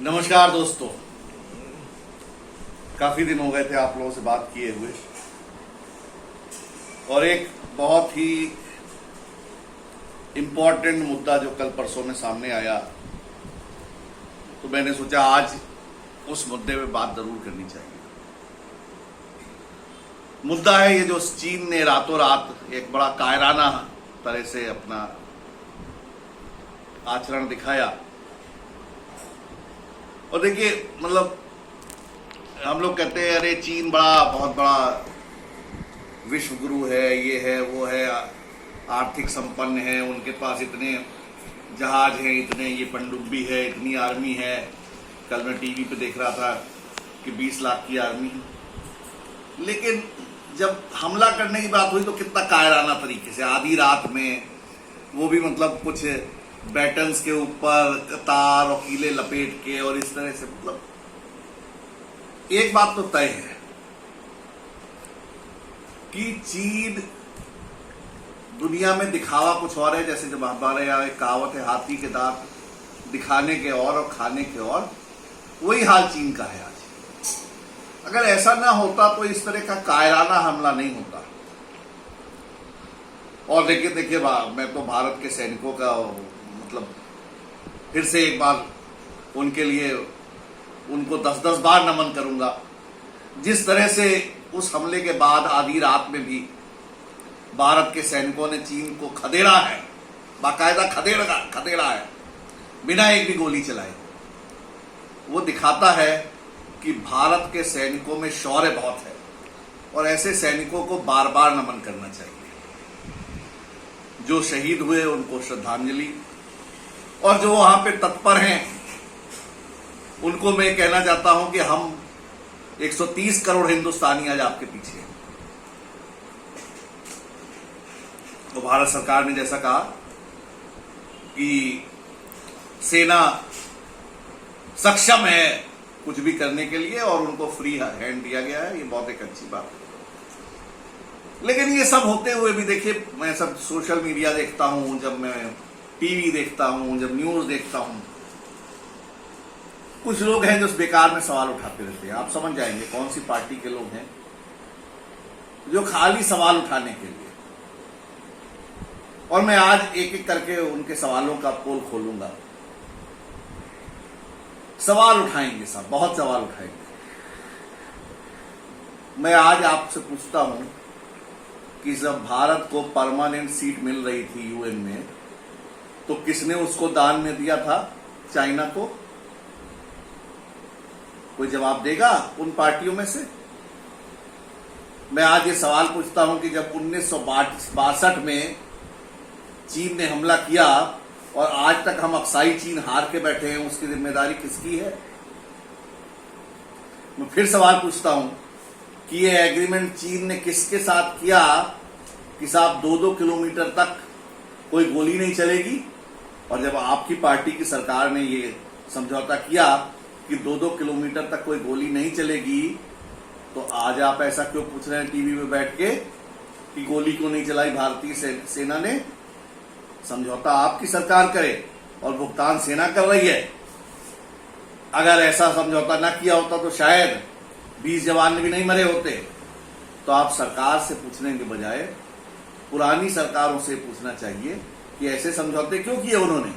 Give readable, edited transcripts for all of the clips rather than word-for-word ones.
नमस्कार दोस्तों, काफी दिन हो गए थे आप लोगों से बात किए हुए और एक बहुत ही इम्पोर्टेंट मुद्दा जो कल परसों में सामने आया, तो मैंने सोचा आज उस मुद्दे पे बात जरूर करनी चाहिए। मुद्दा है ये जो चीन ने रातों रात एक बड़ा कायराना तरह से अपना आचरण दिखाया। और देखिए, मतलब हम लोग कहते हैं अरे चीन बहुत बड़ा विश्व गुरु है, ये है वो है, आर्थिक संपन्न है, उनके पास इतने जहाज हैं, इतने ये पनडुब्बी है, इतनी आर्मी है। कल मैं टीवी पे देख रहा था कि 20 लाख की आर्मी है। लेकिन जब हमला करने की बात हुई तो कितना कायराना तरीके से आधी रात में, वो भी मतलब कुछ बैटन्स के ऊपर तार और कीले लपेट के, और इस तरह से, मतलब एक बात तो तय है कि चीन दुनिया में दिखावा कुछ और है। जैसे जब हमारे यहाँ एक कहावत है, हाथी के दांत दिखाने के और खाने के और, वही हाल चीन का है आज। अगर ऐसा ना होता तो इस तरह का कायराना हमला नहीं होता। और देखिए मैं तो भारत के सैनिकों का मतलब फिर से एक बार उनके लिए उनको 10-10 बार नमन करूंगा। जिस तरह से उस हमले के बाद आधी रात में भी भारत के सैनिकों ने चीन को खदेड़ा है, बाकायदा खदेड़ा है, बिना एक भी गोली चलाए। वो दिखाता है कि भारत के सैनिकों में शौर्य बहुत है, और ऐसे सैनिकों को बार बार नमन करना चाहिए। जो शहीद हुए उनको श्रद्धांजलि, और जो वहां पे तत्पर हैं उनको मैं कहना चाहता हूं कि हम 130 करोड़ हिंदुस्तानी आज आपके पीछे हैं। तो भारत सरकार ने जैसा कहा कि सेना सक्षम है कुछ भी करने के लिए, और उनको फ्री हैंड दिया गया है, ये बहुत एक अच्छी बात है। लेकिन ये सब होते हुए भी देखिए, मैं सब सोशल मीडिया देखता हूं, जब मैं टीवी देखता हूं, जब न्यूज देखता हूं, कुछ लोग हैं जो बेकार में सवाल उठाते रहते हैं। आप समझ जाएंगे कौन सी पार्टी के लोग हैं जो खाली सवाल उठाने के लिए। और मैं आज एक एक करके उनके सवालों का पोल खोलूंगा। सवाल उठाएंगे, सब बहुत सवाल उठाएंगे। मैं आज आपसे पूछता हूं कि जब भारत को परमानेंट सीट मिल रही थी यूएन में, तो किसने उसको दान में दिया था? चाइना को। कोई जवाब देगा उन पार्टियों में से? मैं आज ये सवाल पूछता हूं कि जब 1962 में चीन ने हमला किया और आज तक हम अक्साई चीन हार के बैठे हैं, उसकी जिम्मेदारी किसकी है? मैं फिर सवाल पूछता हूं कि ये एग्रीमेंट चीन ने किसके साथ किया कि साहब 2-2 किलोमीटर तक कोई गोली नहीं चलेगी, और जब आपकी पार्टी की सरकार ने ये समझौता किया कि 2-2 किलोमीटर तक कोई गोली नहीं चलेगी, तो आज आप ऐसा क्यों पूछ रहे हैं टीवी में बैठ के कि गोली क्यों नहीं चलाई भारतीय सेना ने? समझौता आपकी सरकार करे और भुगतान सेना कर रही है। अगर ऐसा समझौता ना किया होता तो शायद 20 जवान भी नहीं मरे होते। तो आप सरकार से पूछने के बजाय पुरानी सरकारों से पूछना चाहिए कि ऐसे समझौते क्यों किए उन्होंने।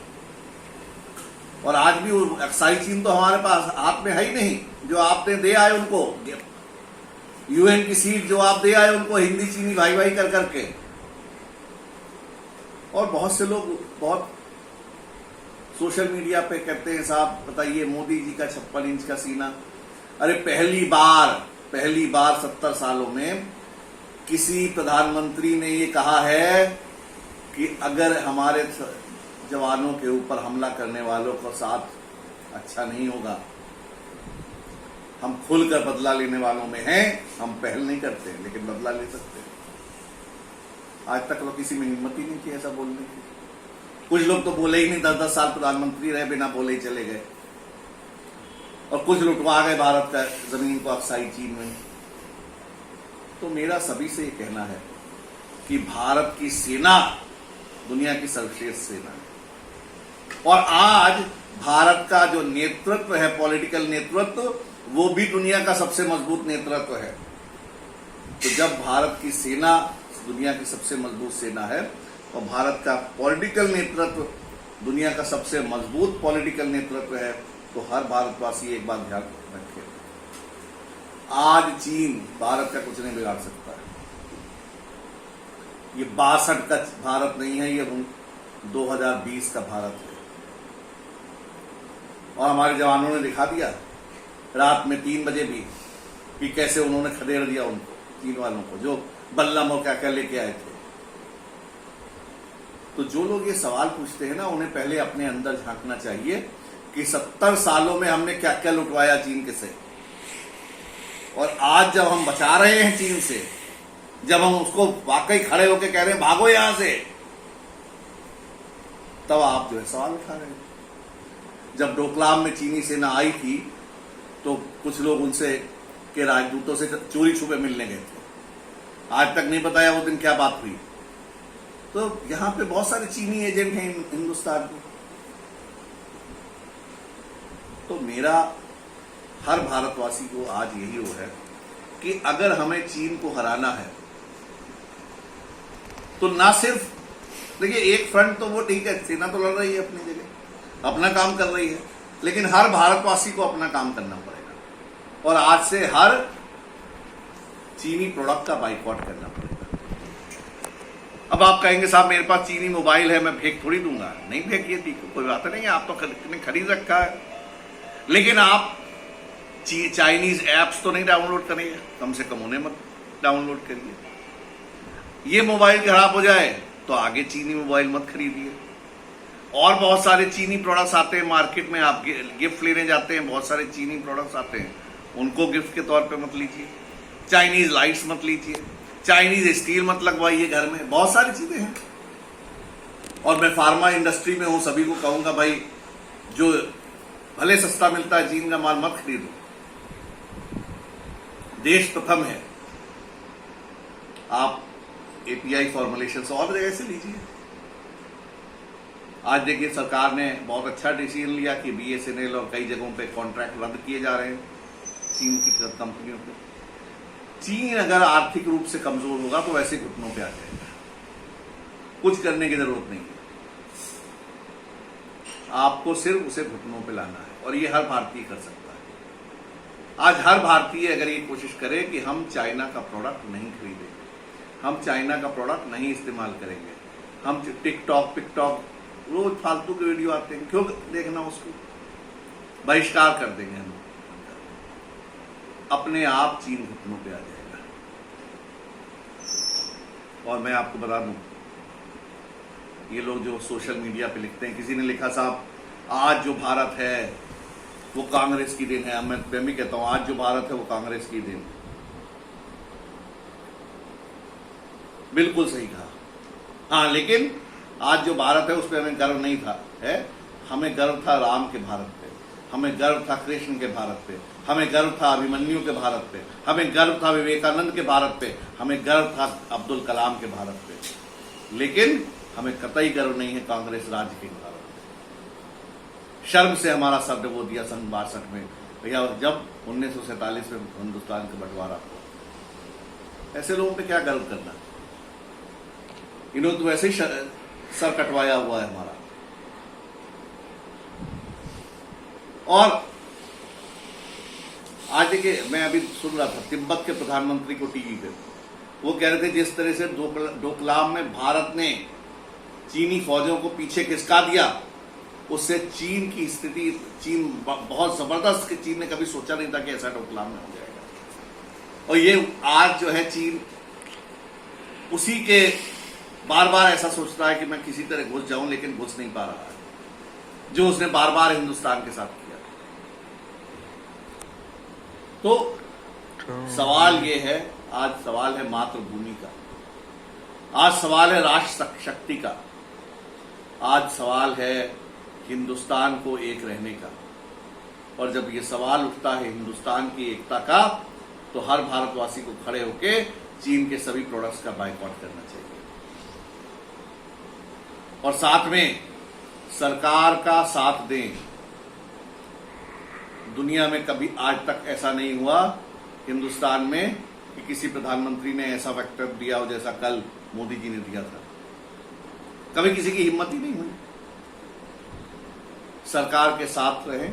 और आज भी अक्साई चीन तो हमारे पास हाथ में है ही नहीं, जो आपने दे आए उनको, यूएन की सीट जो आप दे आए उनको, हिंदी चीनी भाई भाई कर करके। और बहुत से लोग बहुत सोशल मीडिया पे कहते हैं साहब बताइए मोदी जी का 56 इंच का सीना। अरे पहली बार 70 सालों में किसी प्रधानमंत्री ने ये कहा है कि अगर हमारे जवानों के ऊपर हमला करने वालों का साथ अच्छा नहीं होगा, हम खुलकर बदला लेने वालों में हैं। हम पहल नहीं करते लेकिन बदला ले सकते हैं। आज तक तो किसी में हिम्मत ही नहीं थी ऐसा बोलने की। कुछ लोग तो बोले ही नहीं, 10-10 साल प्रधानमंत्री रहे, बिना बोले ही चले गए। और कुछ लुटवा गए भारत का जमीन को अक्साई चीन में। तो मेरा सभी से ये कहना है कि भारत की सेना दुनिया की सर्वश्रेष्ठ सेना है। और आज भारत का जो नेतृत्व है, पॉलिटिकल नेतृत्व, वो भी दुनिया का सबसे मजबूत नेतृत्व है। तो जब भारत की सेना दुनिया की सबसे मजबूत सेना है और भारत का पॉलिटिकल नेतृत्व दुनिया का सबसे मजबूत पॉलिटिकल नेतृत्व है, तो हर भारतवासी एक बात ध्यान रखे, आज चीन भारत का कुछ नहीं बिगाड़ सकता है। ये 62 का भारत नहीं है, ये 2020 का भारत है। और हमारे जवानों ने दिखा दिया रात में 3 बजे भी कि कैसे उन्होंने खदेड़ दिया उनको, चीन वालों को, जो बल्लम और क्या क्या लेके आए थे। तो जो लोग ये सवाल पूछते हैं ना, उन्हें पहले अपने अंदर झांकना चाहिए कि 70 सालों में हमने क्या क्या लुटवाया चीन के से, और आज जब हम बचा रहे हैं चीन से, जब हम उसको वाकई खड़े होकर कह रहे हैं भागो यहां से, तब आप जो है सवाल उठा रहे हैं। जब डोकलाम में चीनी सेना आई थी तो कुछ लोग उनसे के राजदूतों से चोरी छुपे मिलने गए थे, आज तक नहीं बताया वो दिन क्या बात हुई। तो यहां पे बहुत सारे चीनी एजेंट हैं हिंदुस्तान में। तो मेरा हर भारतवासी को आज यही वो है कि अगर हमें चीन को हराना है तो ना सिर्फ देखिए एक फ्रंट तो वो ठीक है, सेना तो लड़ रही है अपनी जगह, अपना काम कर रही है, लेकिन हर भारतवासी को अपना काम करना पड़ेगा और आज से हर चीनी प्रोडक्ट का बाइकआउट करना पड़ेगा। अब आप कहेंगे साहब मेरे पास चीनी मोबाइल है, मैं फेंक थोड़ी दूंगा। नहीं फेंकिए, ठीक है, कोई बात नहीं है, आप तो खरीद रखा है, लेकिन आप चाइनीज एप्स तो नहीं डाउनलोड करेंगे, कम से कम उन्हें मत डाउनलोड करिए। ये मोबाइल खराब हो जाए तो आगे चीनी मोबाइल मत खरीदिए। और बहुत सारे चीनी प्रोडक्ट्स आते हैं मार्केट में, आप गिफ्ट लेने जाते हैं, बहुत सारे चीनी प्रोडक्ट्स आते हैं, उनको गिफ्ट के तौर पे मत लीजिए। चाइनीज लाइट्स मत लीजिए, चाइनीज स्टील मत लगवाइए घर में, बहुत सारी चीजें हैं। और मैं फार्मा इंडस्ट्री में हूं, सभी को कहूंगा भाई जो भले सस्ता मिलता है चीन का माल मत खरीदो, देश प्रथम है। आप एपीआई फॉर्मुलेशन से और जगह से लीजिए। आज देखिए सरकार ने बहुत अच्छा डिसीजन लिया कि बीएसएनएल और कई जगहों पे कॉन्ट्रैक्ट रद्द किए जा रहे हैं चीन की कंपनियों पे। चीन अगर आर्थिक रूप से कमजोर होगा तो वैसे घुटनों पे आ जाएगा, कुछ करने की जरूरत नहीं है, आपको सिर्फ उसे घुटनों पे लाना है और ये हर भारतीय कर सकता है। आज हर भारतीय अगर ये कोशिश करे कि हम चाइना का प्रोडक्ट नहीं खरीदेंगे, हम चाइना का प्रोडक्ट नहीं इस्तेमाल करेंगे, हम टिकटॉक रोज फालतू के वीडियो आते हैं, क्यों देखना, उसको बहिष्कार कर देंगे हम, अपने आप चीन घुटनों पे आ जाएगा। और मैं आपको बता दूं, ये लोग जो सोशल मीडिया पे लिखते हैं, किसी ने लिखा साहब आज जो भारत है वो कांग्रेस की देन है, मैं भी कहता हूं आज जो भारत है वो कांग्रेस की देन। बिल्कुल सही कहा। हाँ, लेकिन आज जो भारत है उस पर हमें गर्व नहीं था, है हमें गर्व था राम के भारत पे, हमें गर्व था कृष्ण के भारत पे, हमें गर्व था अभिमन्यु के भारत पे, हमें गर्व था विवेकानंद के भारत पे, हमें गर्व था अब्दुल कलाम के भारत पे, लेकिन हमें कतई गर्व नहीं है कांग्रेस राज्य के भारत पे। शर्म से हमारा सर डुबो दिया सन 62 में भैया, जब 1947 में हिंदुस्तान का बंटवारा हुआ। ऐसे लोगों पे क्या गर्व करना, इन्होंने तो वैसे ही सर कटवाया हुआ है हमारा। और आज देखिए, मैं अभी सुन रहा था तिब्बत के प्रधानमंत्री को टीवी पे, वो कह रहे थे जिस तरह से डोकलाम में भारत ने चीनी फौजों को पीछे खिसका दिया, उससे चीन की स्थिति, चीन बहुत जबरदस्त, चीन ने कभी सोचा नहीं था कि ऐसा डोकलाम में हो जाएगा। और ये आज जो है चीन उसी के बार बार ऐसा सोचता है कि मैं किसी तरह घुस जाऊं, लेकिन घुस नहीं पा रहा है, जो उसने बार बार हिंदुस्तान के साथ किया। तो सवाल ये है, आज सवाल है मातृभूमि का, आज सवाल है राष्ट्र शक्ति का, आज सवाल है हिंदुस्तान को एक रहने का। और जब ये सवाल उठता है हिंदुस्तान की एकता का, तो हर भारतवासी को खड़े होकर चीन के सभी प्रोडक्ट्स का बाइकआउट करना चाहिए। और साथ में सरकार का साथ दें, दुनिया में कभी आज तक ऐसा नहीं हुआ हिंदुस्तान में कि किसी प्रधानमंत्री ने ऐसा वक्तव्य दिया हो जैसा कल मोदी जी ने दिया था। कभी किसी की हिम्मत ही नहीं हुई। सरकार के साथ रहे,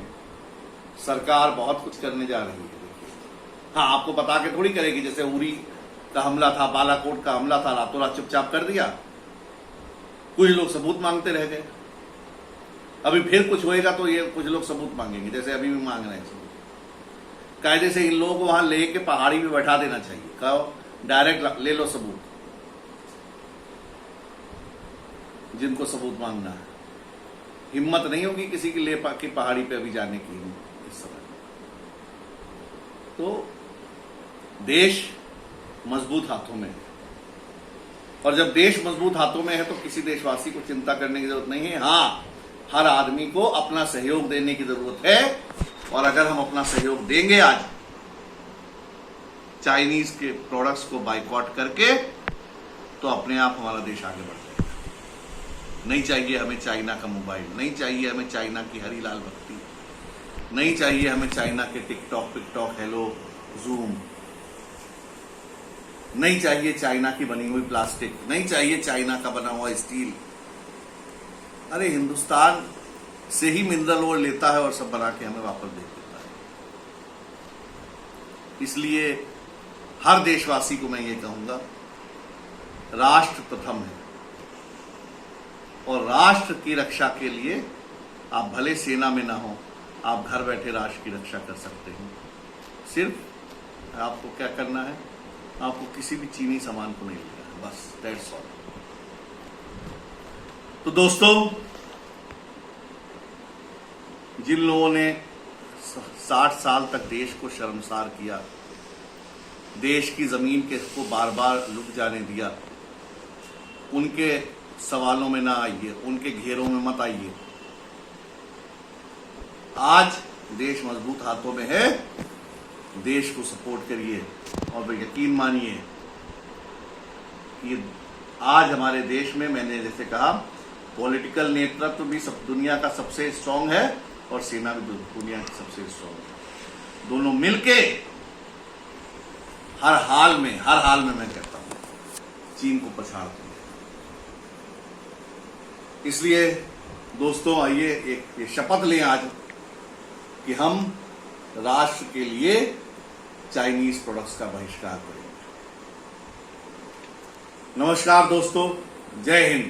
सरकार बहुत कुछ करने जा रही है। हाँ, आपको बता के थोड़ी करेगी, जैसे उरी का हमला था, बालाकोट का हमला था, रातों रात चुपचाप कर दिया। कुछ लोग सबूत मांगते रह गए। अभी फिर कुछ होएगा तो ये कुछ लोग सबूत मांगेंगे, जैसे अभी भी मांग रहे हैं सबूत। कायदे से इन लोगों को वहां लेके पहाड़ी पे बैठा देना चाहिए, कहो डायरेक्ट ले लो सबूत, जिनको सबूत मांगना है। हिम्मत नहीं होगी किसी की ले की पहाड़ी पे अभी जाने की इस समय। तो देश मजबूत हाथों में है, और जब देश मजबूत हाथों में है तो किसी देशवासी को चिंता करने की जरूरत नहीं है। हाँ, हर आदमी को अपना सहयोग देने की जरूरत है, और अगर हम अपना सहयोग देंगे आज चाइनीज के प्रोडक्ट्स को बाइकआउट करके, तो अपने आप हमारा देश आगे बढ़ जाएगा। नहीं चाहिए हमें चाइना का मोबाइल, नहीं चाहिए हमें चाइना की हरीलाल भक्ति, नहीं चाहिए हमें चाइना के टिकटॉक, हेलो, जूम, नहीं चाहिए चाइना की बनी हुई प्लास्टिक, नहीं चाहिए चाइना का बना हुआ स्टील। अरे हिंदुस्तान से ही मिनरल ओर लेता है और सब बना के हमें वापस दे देता है। इसलिए हर देशवासी को मैं ये कहूंगा, राष्ट्र प्रथम है, और राष्ट्र की रक्षा के लिए आप भले सेना में ना हो, आप घर बैठे राष्ट्र की रक्षा कर सकते हैं। सिर्फ आपको क्या करना है, आपको किसी भी चीनी सामान को नहीं लेना है, बस दैट्स ऑल। तो दोस्तों, जिन लोगों ने 60 साल तक देश को शर्मसार किया, देश की जमीन को बार बार लुट जाने दिया, उनके सवालों में ना आइए, उनके घेरों में मत आइए। आज देश मजबूत हाथों में है, देश को सपोर्ट करिए, और यकीन मानिए कि आज हमारे देश में, मैंने जैसे कहा, पॉलिटिकल नेतृत्व भी सब दुनिया का सबसे स्ट्रांग है, और सेना भी दुनिया की सबसे स्ट्रांग है। दोनों मिलके हर हाल में मैं कहता हूं चीन को पछाड़ देंगे। इसलिए दोस्तों, आइए एक शपथ लें आज कि हम राष्ट्र के लिए चाइनीज प्रोडक्ट्स का बहिष्कार करेंगे। नमस्कार दोस्तों, जय हिंद।